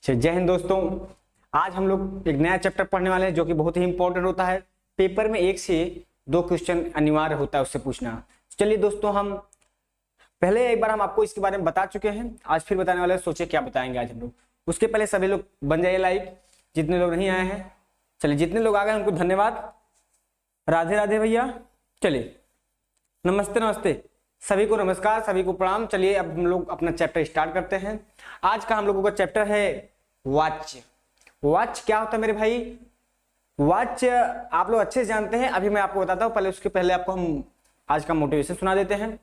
जय हिंद दोस्तों। आज हम लोग एक नया चैप्टर पढ़ने वाले हैं जो कि बहुत ही इंपॉर्टेंट होता है। पेपर में 1 से 2 क्वेश्चन अनिवार्य होता है उससे पूछना। चलिए दोस्तों, हम पहले एक बार हम आपको इसके बारे में बता चुके हैं, आज फिर बताने वाले हैं। सोचे क्या बताएंगे आज हम लोग। उसके पहले सभी लोग बन जाइए लाइव, जितने लोग नहीं आए हैं। चलिए, जितने लोग आ गए उनको धन्यवाद। राधे राधे भैया। चलिए, नमस्ते नमस्ते सभी को, नमस्कार सभी को प्रणाम। चलिए अब हम लोग अपना चैप्टर स्टार्ट करते हैं। आज का हम लोगों का चैप्टर है वाच्य। वाच्य क्या होता है मेरे भाई? वाच्य आप लोग अच्छे से जानते हैं, अभी मैं आपको बताता हूं। पहले उसके पहले आपको हम आज का मोटिवेशन सुना देते हैं।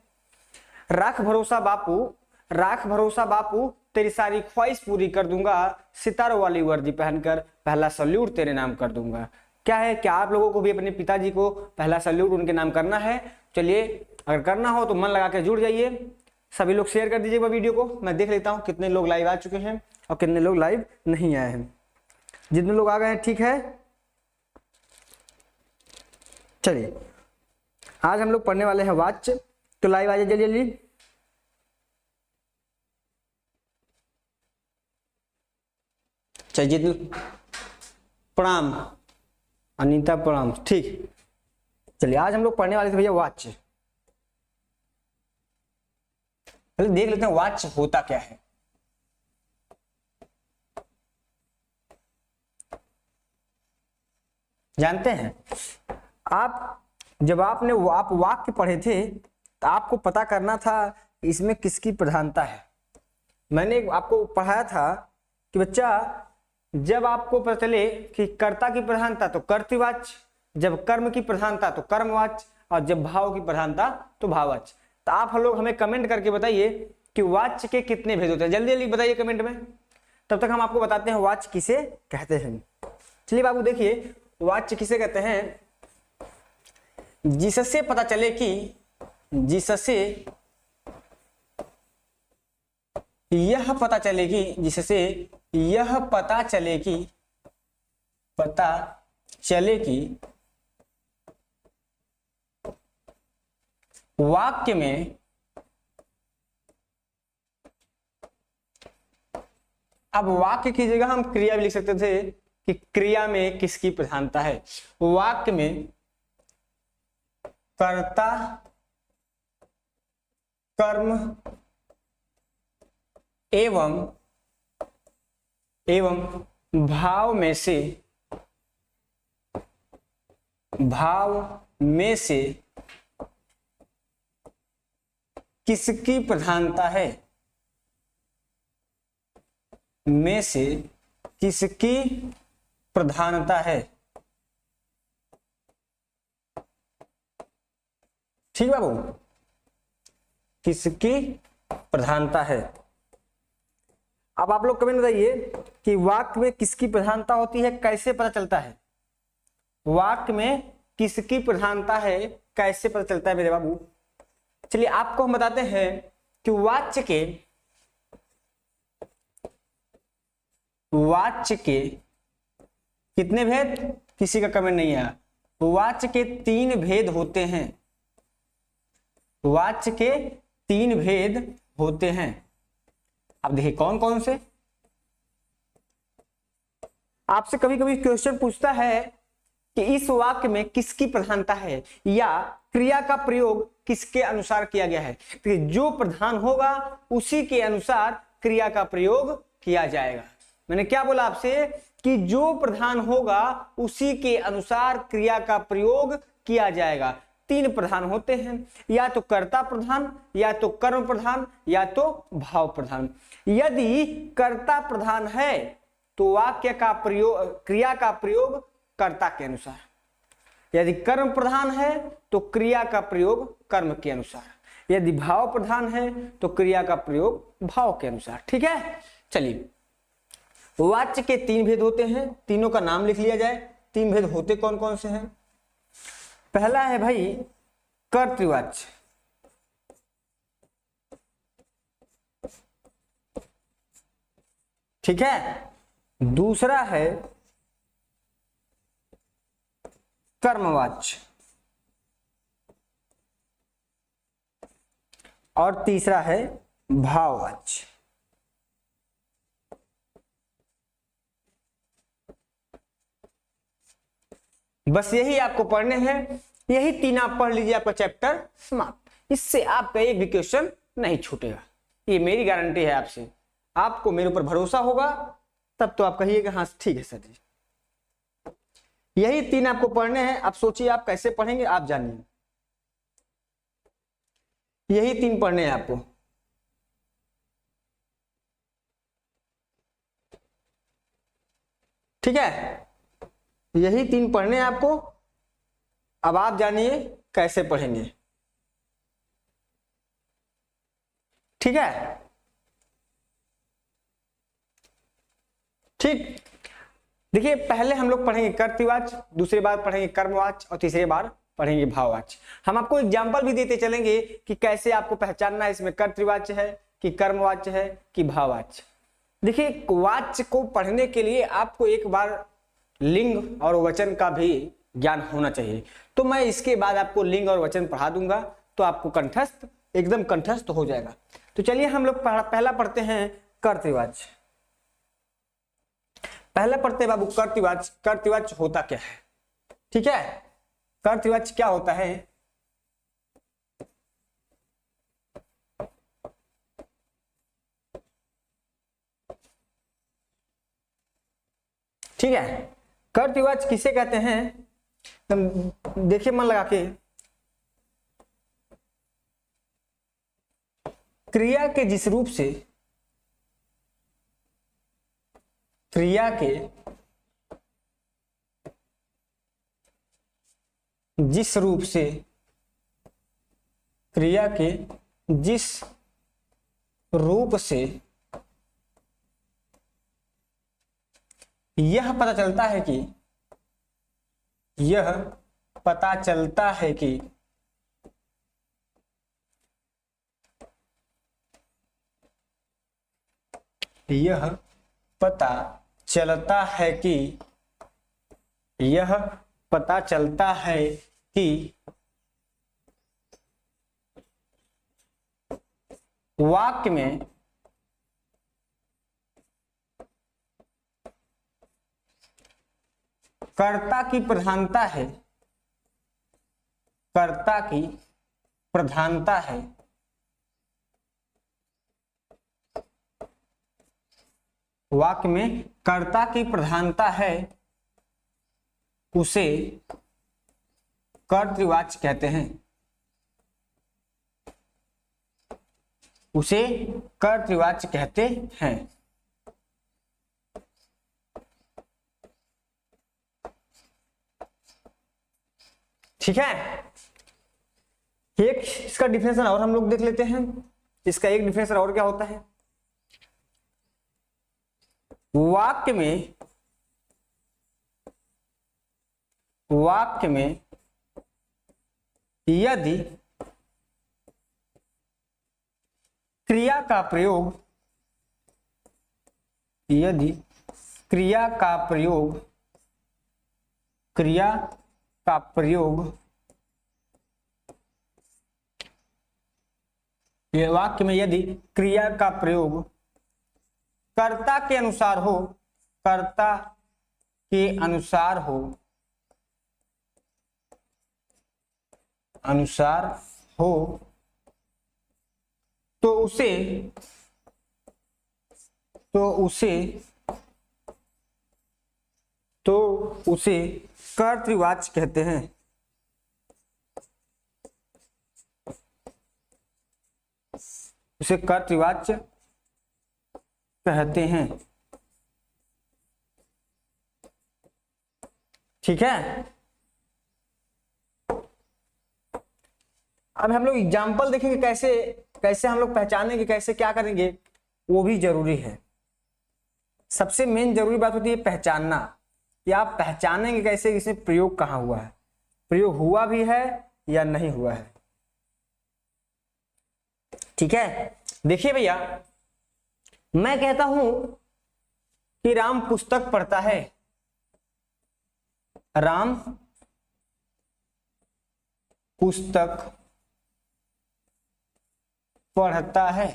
राख भरोसा बापू, राख भरोसा बापू, तेरी सारी ख्वाहिश पूरी कर दूंगा, सितारों वाली वर्दी पहनकर पहला सल्यूट तेरे नाम कर दूंगा। क्या है, क्या आप लोगों को भी अपने पिताजी को पहला सल्यूट उनके नाम करना है? चलिए, अगर करना हो तो मन लगा के जुड़ जाइए। सभी लोग शेयर कर दीजिएगा वीडियो को। मैं देख लेता हूं कितने लोग लाइव आ चुके हैं और कितने लोग लाइव नहीं आए हैं। जितने लोग आ गए हैं ठीक है। चलिए, आज हम लोग पढ़ने वाले हैं वाच्य। तो लाइव आ जाइए जल्दी जल्दी। चलिए, प्रणाम अनीता, प्रणाम। ठीक, चलिए आज हम लोग पढ़ने वाले थे भैया वाच्य। पहले देख लेते हैं वाच्य होता क्या है। जानते हैं आप, जब आप वाक्य पढ़े थे तो आपको पता करना था इसमें किसकी प्रधानता है। मैंने आपको पढ़ाया था कि बच्चा, जब आपको पता चले कि कर्ता की प्रधानता तो कर्तृवाच्य, जब कर्म की प्रधानता तो कर्मवाच्य, और जब भाव की प्रधानता तो भाववाच्य। तो आप लोग हमें कमेंट करके बताइए कि वाच्य के कितने भेद होते हैं। जल्दी जल्दी बताइए कमेंट में, तब तक हम आपको बताते हैं वाच्य किसे कहते हैं। चलिए बाबू देखिए, वाच्य किसे कहते हैं? जिससे पता चले कि, जिससे यह पता चले कि, जिससे यह पता चले कि, पता चले कि वाक्य में, अब वाक्य की जगह हम क्रिया भी लिख सकते थे कि क्रिया में किसकी प्रधानता है। वाक्य में कर्ता, कर्म एवं भाव में से, किसकी प्रधानता है, में से किसकी प्रधानता है। ठीक बाबू, किसकी प्रधानता है। अब आप लोग कमेंट बताइए कि वाक्य में किसकी प्रधानता होती है, कैसे पता चलता है? वाक्य में किसकी प्रधानता है, कैसे पता चलता है मेरे बाबू? चलिए आपको हम बताते हैं कि वाच्य के कितने भेद, किसी का कमेंट नहीं आया। वाच्य के 3 भेद होते हैं। वाच्य के 3 भेद होते हैं। अब देखिए कौन कौन से। आपसे कभी कभी क्वेश्चन पूछता है कि इस वाक्य में किसकी प्रधानता है, या क्रिया का प्रयोग किसके अनुसार किया गया है। तो जो प्रधान होगा उसी के अनुसार क्रिया का प्रयोग किया जाएगा। मैंने क्या बोला आपसे कि जो प्रधान होगा उसी के अनुसार क्रिया का प्रयोग किया जाएगा। 3 प्रधान होते हैं, या तो कर्ता प्रधान, या तो कर्म प्रधान, या तो भाव प्रधान। यदि कर्ता प्रधान है तो वाक्य का प्रयोग, क्रिया का प्रयोग कर्ता के अनुसार। यदि कर्म प्रधान है तो क्रिया का प्रयोग कर्म के अनुसार। यदि भाव प्रधान है तो क्रिया का प्रयोग भाव के अनुसार। ठीक है। चलिए, वाच्य के 3 भेद होते हैं, तीनों का नाम लिख लिया जाए। 3 भेद होते कौन कौन से हैं? पहला है भाई कर्तृवाच्य। ठीक है। दूसरा है कर्मवाच्य, और तीसरा है भाववाच्य। बस यही आपको पढ़ने हैं, यही 3 आप पढ़ लीजिए, आपका चैप्टर समाप्त। इससे आपका एक भी क्वेश्चन नहीं छूटेगा, ये मेरी गारंटी है आपसे। आपको मेरे ऊपर भरोसा होगा तब तो आप कहिएगा हाँ ठीक है सर जी। यही 3 आपको पढ़ने हैं। आप सोचिए आप कैसे पढ़ेंगे, आप जानिए। यही 3 पढ़ने हैं आपको। ठीक है, यही 3 पढ़ने हैं आपको। अब आप जानिए कैसे पढ़ेंगे। ठीक है, ठीक। देखिए पहले हम लोग पढ़ेंगे कर्तृवाच्य, दूसरी बार पढ़ेंगे कर्मवाच्य और तीसरी बार पढ़ेंगे भाववाच्य। हम आपको एग्जाम्पल भी देते चलेंगे कि कैसे आपको पहचानना है इसमें कर्तृवाच्य है कि कर्मवाच्य है कि भाववाच्य। देखिए वाच्य को पढ़ने के लिए आपको एक बार लिंग और वचन का भी ज्ञान होना चाहिए। तो मैं इसके बाद आपको लिंग और वचन पढ़ा दूंगा तो आपको कंठस्थ, एकदम कंठस्थ हो जाएगा। तो चलिए हम लोग पहला पढ़ते हैं कर्तृवाच्य। पहले पढ़ते हैं बाबू कर्तृवाच्य। कर्तृवाच्य होता क्या है? ठीक है, कर्तृवाच्य क्या होता है? ठीक है, कर्तृवाच्य किसे कहते हैं? देखिए मन लगा के, क्रिया के जिस रूप से, क्रिया के जिस रूप से, क्रिया के जिस रूप से यह पता चलता है कि, यह पता चलता है कि यह पता चलता है कि, यह पता चलता है कि वाक्य में कर्ता की प्रधानता है, कर्ता की प्रधानता है, वाक्य में कर्ता की प्रधानता है, उसे कर्तृवाच्य कहते हैं, उसे कर्तृवाच्य कहते हैं। ठीक है, एक इसका डिफिनेशन और हम लोग देख लेते हैं। इसका एक डिफिनेशन और क्या होता है? वाक्य में, वाक्य में यदि क्रिया का प्रयोग, यदि क्रिया का प्रयोग, क्रिया का प्रयोग ये वाक्य में यदि क्रिया का प्रयोग कर्ता के अनुसार हो, कर्ता के अनुसार हो, अनुसार हो, तो उसे, तो उसे, तो उसे कर्तृवाच्य कहते हैं। उसे कर्तृवाच्य कहते हैं। ठीक है, अब हम लोग एग्जाम्पल देखेंगे कैसे कैसे हम लोग पहचानेंगे, कैसे क्या करेंगे, वो भी जरूरी है। सबसे मेन जरूरी बात होती है पहचानना, कि आप पहचानेंगे कैसे इसमें प्रयोग कहाँ हुआ है, प्रयोग हुआ भी है या नहीं हुआ है। ठीक है, देखिए भैया, मैं कहता हूं कि राम पुस्तक पढ़ता है, राम पुस्तक पढ़ता है।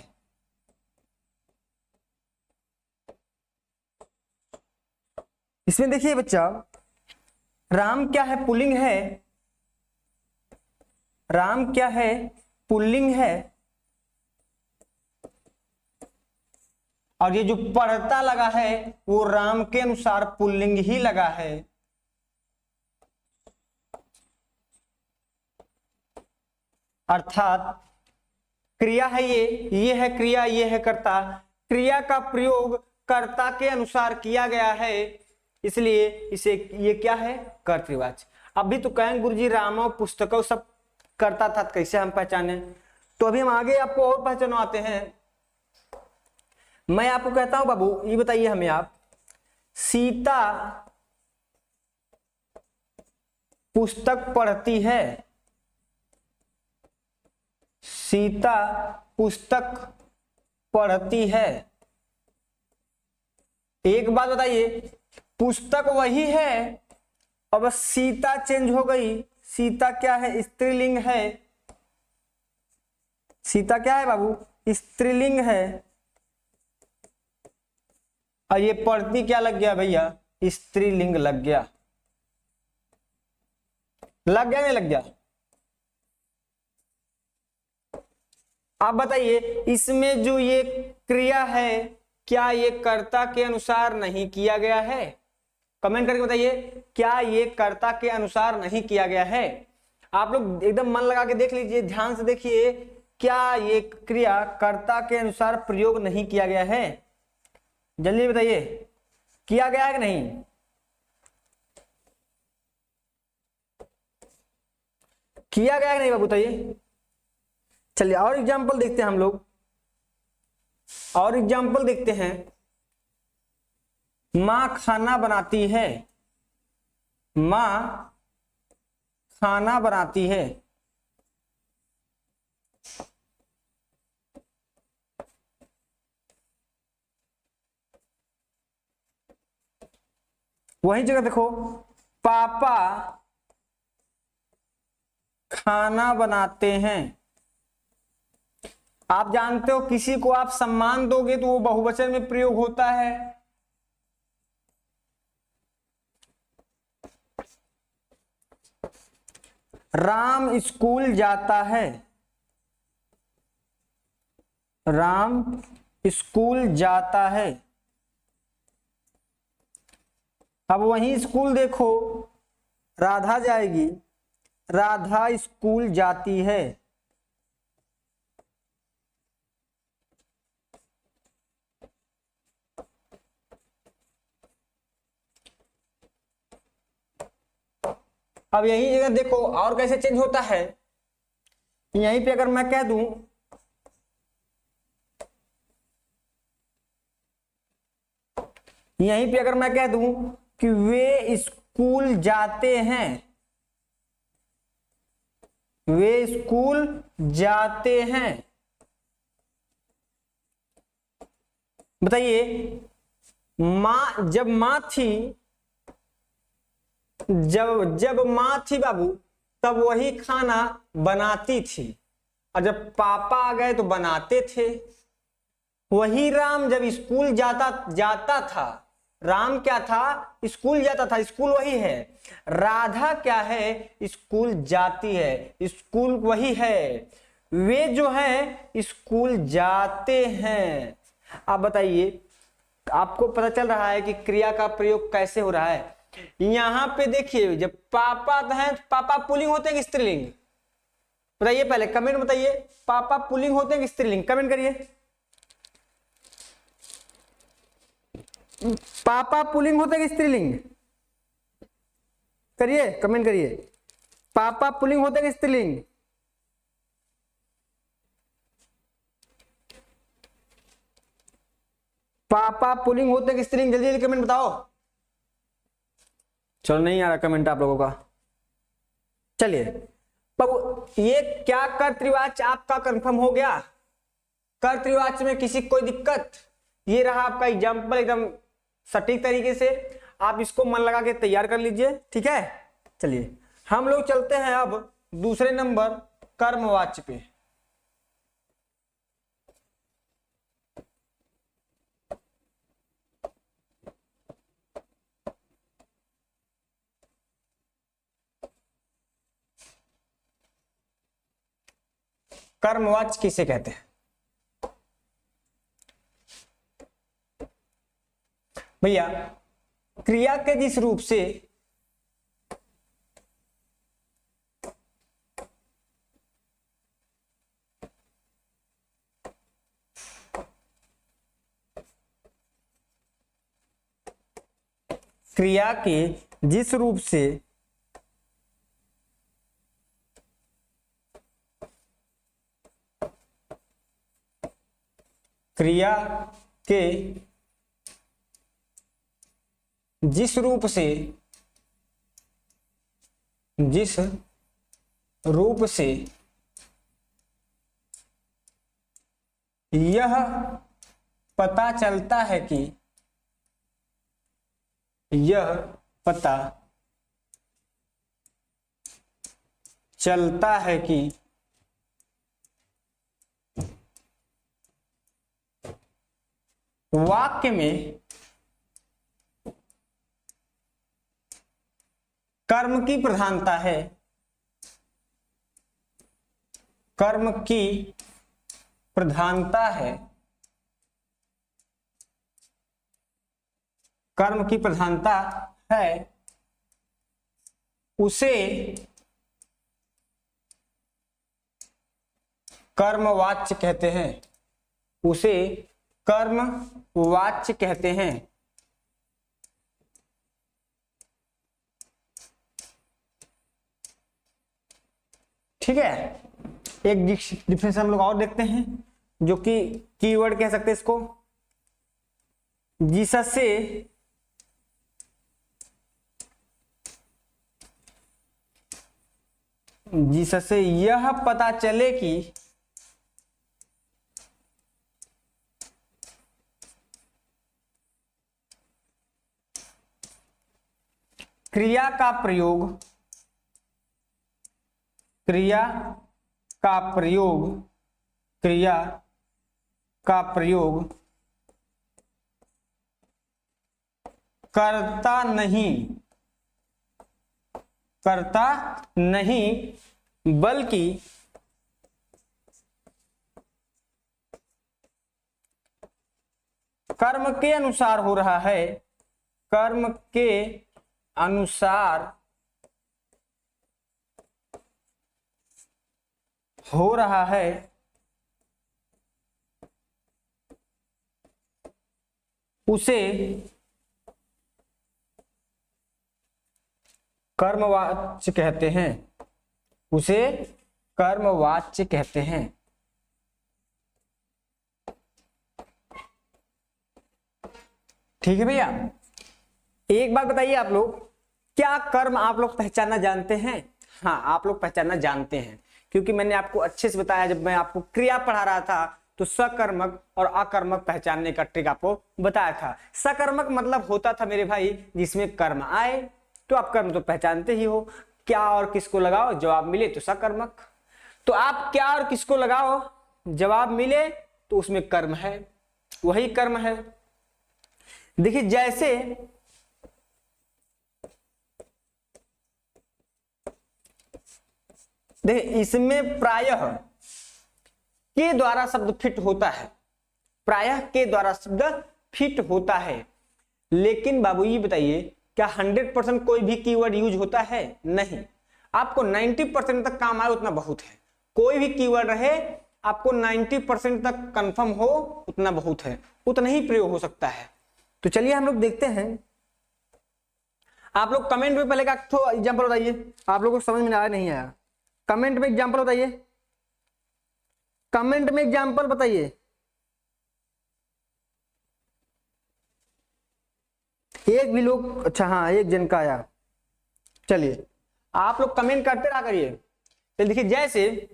इसमें देखिए बच्चा, राम क्या है, पुल्लिंग है। राम क्या है, पुल्लिंग है। और ये जो पढ़ता लगा है वो राम के अनुसार पुल्लिंग ही लगा है। अर्थात क्रिया है ये है क्रिया, ये है कर्ता। क्रिया का प्रयोग कर्ता के अनुसार किया गया है, इसलिए इसे ये क्या है, कर्तृवाच्य। अभी तो कहेंगे गुरुजी रामो पुस्तकों सब करता था, कैसे हम पहचाने। तो अभी हम आगे आपको और पहचानवाते हैं। मैं आपको कहता हूं बाबू, ये बताइए हमें आप, सीता पुस्तक पढ़ती है। सीता पुस्तक पढ़ती है। एक बात बताइए, पुस्तक वही है और बस सीता चेंज हो गई। सीता क्या है, स्त्रीलिंग है। सीता क्या है बाबू, स्त्रीलिंग है। और ये पढ़ती क्या लग गया भैया, स्त्रीलिंग लग गया। लग गया नहीं लग गया? आप बताइए, इसमें जो ये क्रिया है क्या ये कर्ता के अनुसार नहीं किया गया है? कमेंट करके बताइए, क्या ये कर्ता के अनुसार नहीं किया गया है? आप लोग एकदम मन लगा के देख लीजिए, ध्यान से देखिए, क्या ये क्रिया कर्ता के अनुसार प्रयोग नहीं किया गया है? जल्दी बताइए, किया गया है कि नहीं? किया गया है कि नहीं बाबू, बताइए। चलिए और एग्जाम्पल देखते हैं हम लोग, और एग्जाम्पल देखते हैं। माँ खाना बनाती है। माँ खाना बनाती है। वही जगह देखो, पापा खाना बनाते हैं। आप जानते हो किसी को आप सम्मान दोगे तो वो बहुवचन में प्रयोग होता है। राम स्कूल जाता है। राम स्कूल जाता है। अब वही स्कूल देखो, राधा जाएगी। राधा स्कूल जाती है। अब यही जगह देखो और कैसे चेंज होता है। यहीं पे अगर मैं कह दूं, यहीं पे अगर मैं कह दूं कि वे स्कूल जाते हैं। वे स्कूल जाते हैं। बताइए, मां जब मां थी, जब मां थी बाबू, तब वही खाना बनाती थी, और जब पापा आ गए तो बनाते थे। वही राम जब स्कूल जाता था, राम क्या था, स्कूल जाता था, स्कूल वही है। राधा क्या है, स्कूल जाती है, स्कूल वही है। वे जो है स्कूल जाते हैं। आप बताइए, आपको पता चल रहा है कि क्रिया का प्रयोग कैसे हो रहा है? यहां पे देखिए, जब पापा है, पापा पुल्लिंग होते हैं कि स्त्रीलिंग? बताइए पहले कमेंट बताइए, पापा पुल्लिंग होते हैं कि स्त्रीलिंग? कमेंट करिए। पापा पुल्लिंग होते हैं कि स्त्रीलिंग? करिए, कमेंट करिए, पापा पुल्लिंग होते हैं कि स्त्रीलिंग? पापा पुल्लिंग होते हैं कि स्त्रीलिंग? जल्दी जल्दी कमेंट बताओ। चलो नहीं आ रहा कमेंट आप लोगों का। चलिए बाबू, ये क्या कर्तृवाच्य आपका कंफर्म हो गया? कर्तृवाच्य में किसी कोई दिक्कत? ये रहा आपका एग्जाम्पल, एकदम सटीक तरीके से आप इसको मन लगा के तैयार कर लीजिए, ठीक है। चलिए हम लोग चलते हैं अब दूसरे नंबर कर्मवाच्य पे। कर्मवाच्य किसे कहते हैं? भैया क्रिया के जिस रूप से क्रिया के जिस रूप से क्रिया के जिस रूप से यह पता चलता है कि वाक्य में कर्म की प्रधानता है, कर्म की प्रधानता है, कर्म की प्रधानता है, उसे कर्मवाच्य कहते हैं, उसे कर्मवाच्य कहते हैं। ठीक है, एक डिफरेंस हम लोग और देखते हैं जो कि कीवर्ड कह सकते हैं इसको, जिससे यह पता चले कि क्रिया का प्रयोग करता नहीं बल्कि कर्म के अनुसार हो रहा है, कर्म के अनुसार हो रहा है, उसे कर्मवाच्य कहते हैं, उसे कर्मवाच्य कहते हैं। ठीक है भैया, एक बात बताइए आप लोग, क्या कर्म आप लोग पहचानना जानते हैं? हाँ, आप लोग पहचानना जानते हैं, क्योंकि मैंने आपको अच्छे से बताया, जब मैं आपको क्रिया पढ़ा रहा था तो सकर्मक और अकर्मक पहचानने का ट्रिक आपको बताया था। सकर्मक मतलब होता था मेरे भाई जिसमें कर्म आए, तो आप कर्म तो पहचानते ही हो, क्या और किसको लगाओ जवाब मिले तो सकर्मक। तो आप क्या और किसको लगाओ जवाब मिले तो उसमें कर्म है, वही कर्म है। देखिए जैसे देखिए इसमें प्रायः के द्वारा शब्द फिट होता है, प्रायः के द्वारा शब्द फिट होता है, लेकिन बाबू ये बताइए क्या 100% कोई भी कीवर्ड यूज होता है? नहीं, आपको 90% तक काम आए उतना बहुत है। कोई भी कीवर्ड रहे आपको 90% तक कंफर्म हो उतना बहुत है, उतना ही प्रयोग हो सकता है। तो चलिए हम लोग देखते हैं, आप लोग कमेंट में पहले का एग्जाम्पल बताइए, आप लोगों को समझ में आया नहीं आया? कमेंट में एग्जाम्पल बताइए, कमेंट में एग्जाम्पल बताइए। एक भी लोग, अच्छा हाँ एक जन का आया, चलिए आप लोग कमेंट करते रहा करिए। तो देखिए जैसे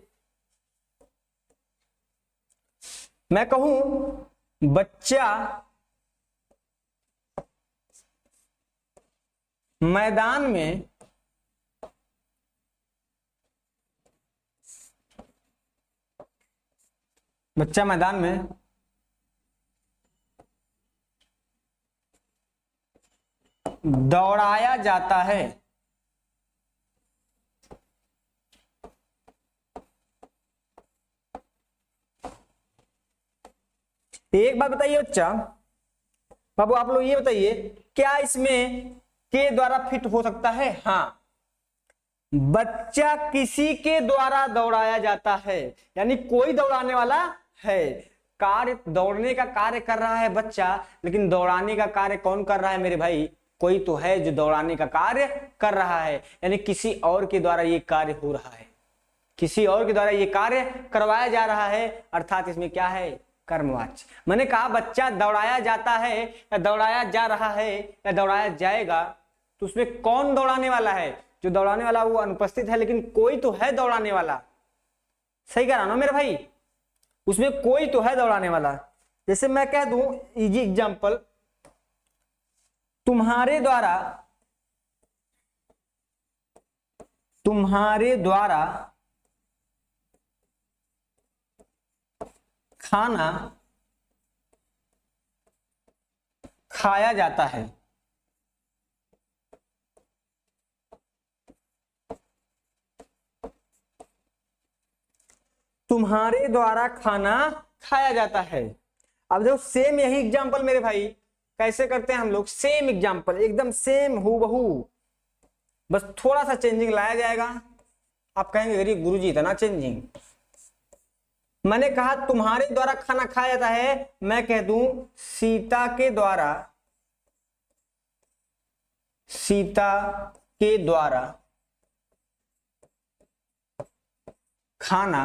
मैं कहूं बच्चा मैदान में दौड़ाया जाता है, एक बात बताइए बच्चा, बाबू आप लोग ये बताइए, क्या इसमें के द्वारा फिट हो सकता है? हाँ, बच्चा किसी के द्वारा दौड़ाया जाता है, यानी कोई दौड़ाने वाला है। कार्य, दौड़ने का कार्य कर रहा है बच्चा, लेकिन दौड़ाने का कार्य कौन कर रहा है मेरे भाई? कोई तो है जो दौड़ाने का कार्य कर रहा है, यानी किसी और के द्वारा ये कार्य हो रहा है, किसी और के द्वारा ये कार्य करवाया जा रहा है, अर्थात इसमें क्या है? कर्मवाच्य। मैंने कहा बच्चा दौड़ाया जाता है या दौड़ाया जा रहा है या दौड़ाया जाएगा, तो उसमें कौन दौड़ाने वाला है? जो दौड़ाने वाला वो अनुपस्थित है, लेकिन कोई तो है दौड़ाने वाला। सही कह रहा ना मेरे भाई? उसमें कोई तो है दौड़ाने वाला। जैसे मैं कह दूं इजी एग्जांपल, तुम्हारे द्वारा खाना खाया जाता है। तुम्हारे द्वारा खाना खाया जाता है। अब देखो सेम यही एग्जांपल मेरे भाई कैसे करते हैं हम लोग, सेम एग्जांपल एकदम सेम हूबहू, बस थोड़ा सा चेंजिंग लाया जाएगा। आप कहेंगे अरे गुरुजी इतना चेंजिंग। मैंने कहा तुम्हारे द्वारा खाना खाया जाता है, मैं कह दूं सीता के द्वारा खाना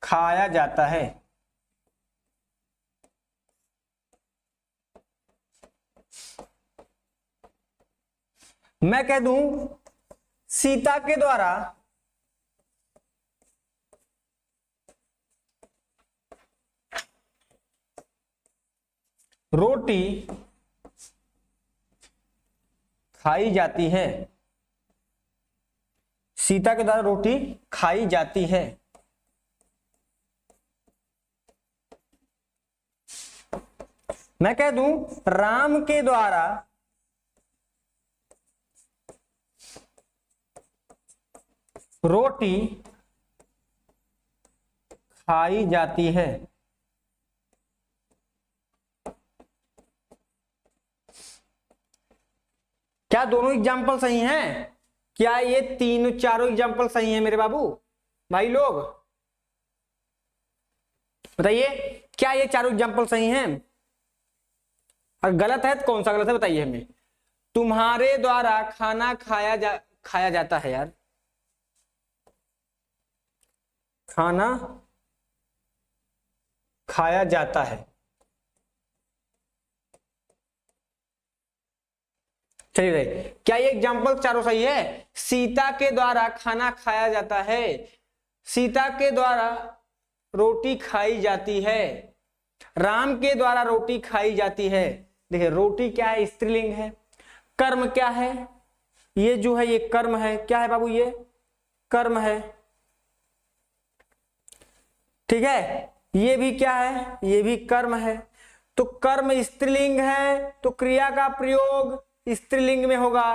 खाया जाता है। मैं कह दूं सीता के द्वारा रोटी खाई जाती है। सीता के द्वारा रोटी खाई जाती है। मैं कह दूं राम के द्वारा रोटी खाई जाती है। क्या दोनों एग्जाम्पल सही हैं? क्या ये तीनों चारों एग्जाम्पल सही हैं मेरे बाबू भाई लोग? बताइए क्या ये चारों एग्जाम्पल सही हैं? अगर गलत है तो कौन सा गलत है बताइए हमें। तुम्हारे द्वारा खाना खाया जाता है यार, खाना खाया जाता है। चलिए भाई, क्या ये एग्जाम्पल चारों सही है? सीता के द्वारा खाना खाया जाता है, सीता के द्वारा रोटी खाई जाती है, राम के द्वारा रोटी खाई जाती है। देखिए रोटी क्या है? स्त्रीलिंग है। कर्म क्या है? ये जो है ये कर्म है। क्या है बाबू? ये कर्म है। ठीक है, ये भी क्या है? ये भी कर्म है। तो कर्म स्त्रीलिंग है तो क्रिया का प्रयोग स्त्रीलिंग में होगा।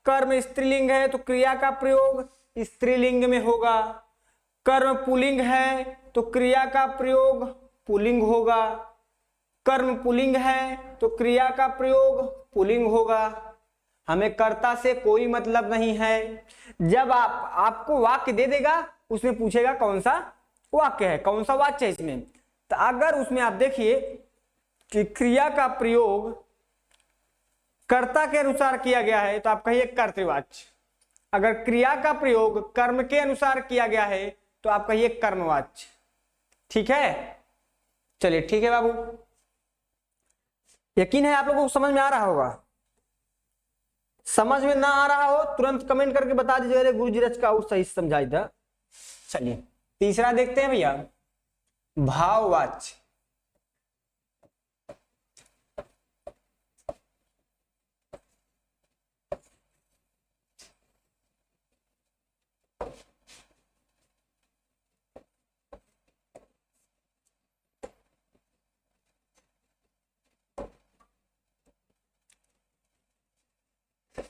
कर्म स्त्रीलिंग है तो क्रिया का प्रयोग स्त्रीलिंग में होगा। कर्म पुल्लिंग है तो क्रिया का प्रयोग पुल्लिंग होगा। कर्म पुल्लिंग है तो क्रिया का प्रयोग पुल्लिंग होगा। हमें कर्ता से कोई मतलब नहीं है। जब आपको वाक्य दे देगा, उसमें पूछेगा कौन सा वाक्य है, कौन सा वाच्य है इसमें। तो अगर उसमें आप देखिए कि क्रिया का प्रयोग कर्ता के अनुसार किया गया है तो आप कहिए कर्तृवाच्य। अगर क्रिया का प्रयोग कर्म के अनुसार किया गया है तो आप कहिए कर्मवाच्य। ठीक है, चलिए ठीक है बाबू, यकीन है आप लोगों को समझ में आ रहा होगा। समझ में ना आ रहा हो तुरंत कमेंट करके बता दीजिए, अरे गुरुजी रच का सही समझाई था। चलिए तीसरा देखते हैं भैया, भाववाच्य।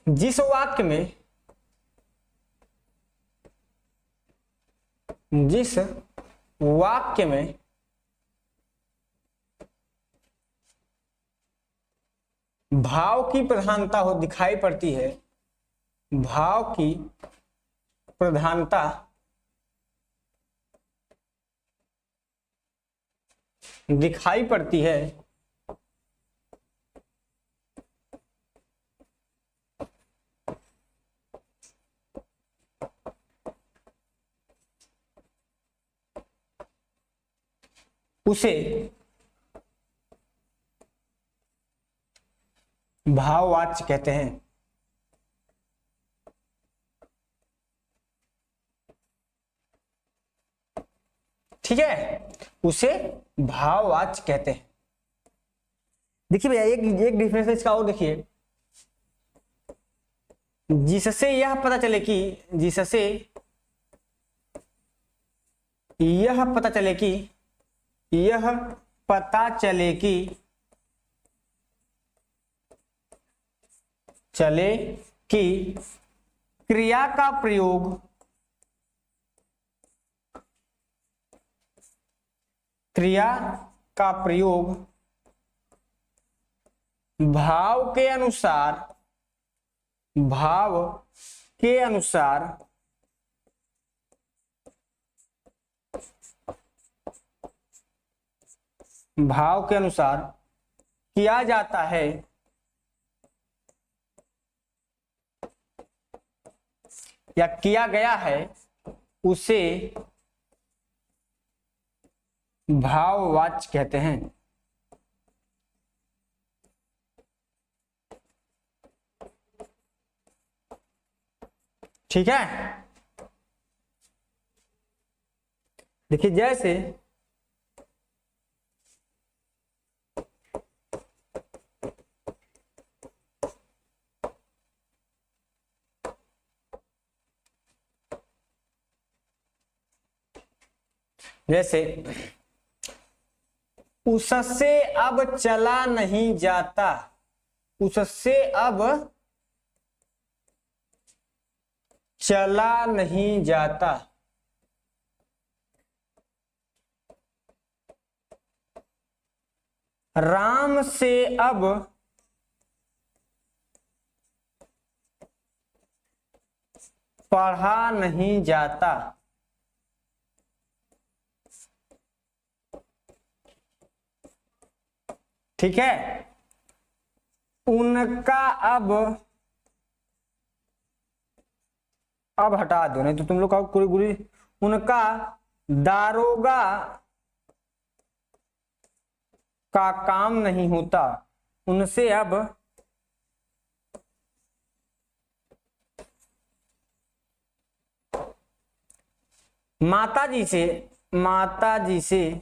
जिस वाक्य में भाव की प्रधानता हो दिखाई पड़ती है, भाव की प्रधानता दिखाई पड़ती है उसे भाववाच्य कहते हैं। ठीक है, उसे भाववाच्य कहते हैं। देखिए भैया एक डिफरेंस इसका और देखिए, जिससे यह पता चले कि जिससे यह पता चले कि यह पता चले कि क्रिया का प्रयोग भाव के अनुसार किया जाता है या किया गया है, उसे भाववाच्य कहते हैं। ठीक है, देखिए जैसे उससे अब चला नहीं जाता, उससे अब चला नहीं जाता, राम से अब पढ़ा नहीं जाता। ठीक है, उनका अब हटा दो, नहीं तो तुम लोग का पूरी पूरी, उनका दारोगा का काम नहीं होता, उनसे अब माता जी से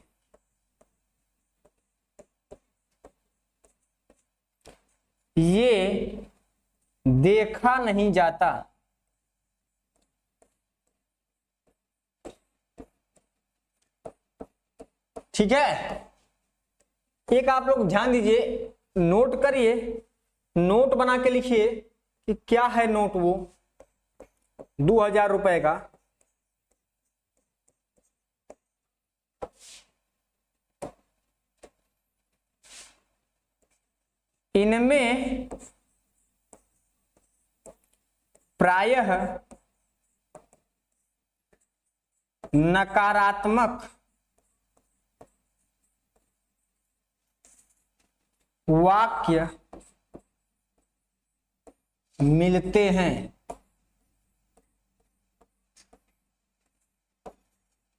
ये देखा नहीं जाता। ठीक है, एक आप लोग ध्यान दीजिए, नोट करिए, नोट बना के लिखिए कि क्या है नोट, वो 2000 रुपए का इनमें प्रायः नकारात्मक वाक्य मिलते हैं।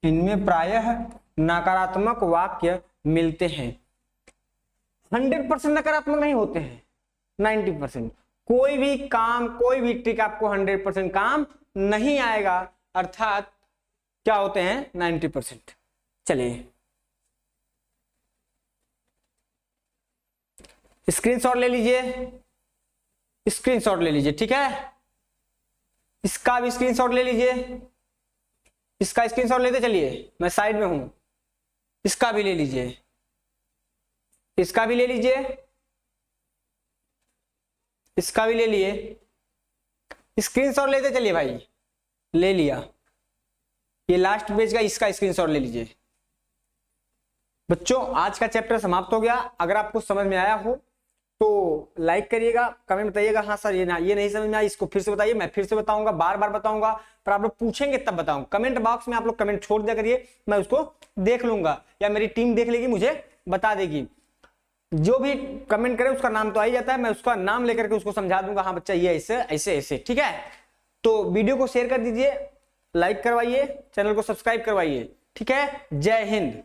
इनमें प्रायः नकारात्मक वाक्य मिलते हैं। 100% नकारात्मक नहीं होते हैं, 90%। कोई भी काम, कोई भी ट्रिक आपको 100% काम नहीं आएगा, अर्थात क्या होते हैं 90%। चलिए स्क्रीनशॉट ले लीजिए, स्क्रीनशॉट ले लीजिए। ठीक है, इसका भी स्क्रीनशॉट ले लीजिए, इसका स्क्रीनशॉट लेते चलिए, मैं साइड में हूं। इसका भी ले लीजिए, इसका भी ले लीजिए, इसका भी ले लिए, स्क्रीनशॉट लेते चलिए भाई। ले लिया, ये लास्ट पेज का, इसका स्क्रीनशॉट ले लीजिए। बच्चों आज का चैप्टर समाप्त हो गया। अगर आपको समझ में आया हो तो लाइक करिएगा, कमेंट बताइएगा हाँ सर ये नहीं समझ में आया, इसको फिर से बताइए, मैं फिर से बताऊंगा, बार बार बताऊंगा, पर आप लोग पूछेंगे तब बताऊंगा। कमेंट बॉक्स में आप लोग कमेंट छोड़ दिया करिए, मैं उसको देख लूंगा या मेरी टीम देख लेगी, मुझे बता देगी। जो भी कमेंट करे उसका नाम तो आ ही जाता है, मैं उसका नाम लेकर के उसको समझा दूंगा, हाँ बच्चा ये ऐसे ऐसे ऐसे, ठीक है। तो वीडियो को शेयर कर दीजिए, लाइक करवाइए, चैनल को सब्सक्राइब करवाइए, ठीक है। जय हिंद।